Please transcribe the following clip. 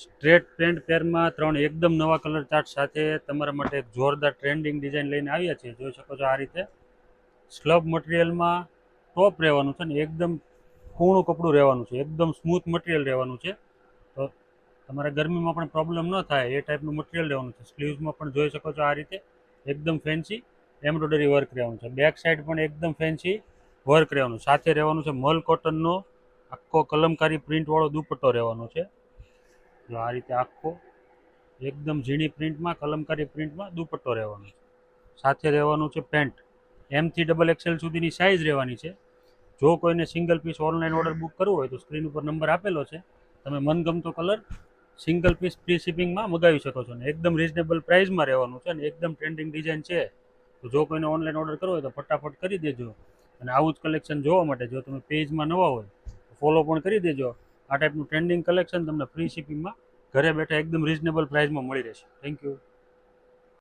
Straight pant પેરમાં 3 એકદમ નવા colour chart સાથે તમારા માટે એક જોરદાર ટ્રેન્ડિંગ ડિઝાઇન લઈને આવ્યા છીએ. જોઈ શકો છો આ રીતે સ્લબ મટીરિયલમાં ટોપ રહેવાનું છે ને એકદમ કૂણું કપડું રહેવાનું છે, એકદમ સ્મૂથ મટીરિયલ રહેવાનું છે. તો તમારે ગરમીમાં પણ પ્રોબ્લેમ ન થાય એ ટાઈપનું મટીરિયલ રહેવાનું છે. સ્લીવ્સમાં પણ જોઈ શકો છો આ રીતે એકદમ ફેન્સી એમ્બ્રોઇડરી વર્ક રહેવાનું છે. બેક સાઈડ પણ એકદમ ફેન્સી વર્ક રહેવાનું, સાથે રહેવાનું છે મલ કોટનનો આખો કલમકારી પ્રિન્ટવાળો દુપટ્ટો રહેવાનો છે. જો આ રીતે આખો એકદમ ઝીણી પ્રિન્ટમાં કલમકારી પ્રિન્ટમાં દુપટ્ટો રહેવાનો છે. સાથે રહેવાનું છે પેન્ટ. એમથી XXL સુધીની સાઇઝ રહેવાની છે. જો કોઈને single piece online order book કરવો હોય તો સ્ક્રીન ઉપર નંબર આપેલો છે, તમે મનગમતો કલર સિંગલ પીસ ફ્રી શિપિંગમાં મગાવી શકો છો. ને એકદમ રિઝનેબલ પ્રાઇસમાં રહેવાનું છે અને એકદમ ટ્રેન્ડિંગ ડિઝાઇન છે. તો જો કોઈને ઓનલાઈન ઓર્ડર કરવો હોય તો ફટાફટ કરી દેજો. અને આવું જ કલેક્શન જોવા માટે જો તમે પેજમાં નવા હોય તો ફોલો પણ કરી દેજો. આ ટાઈપનું ટ્રેન્ડિંગ કલેક્શન તમને ફ્રી શિપિંગમાં ઘરે બેઠા એકદમ રિઝનેબલ પ્રાઇસમાં મળી રહેશે. Thank you.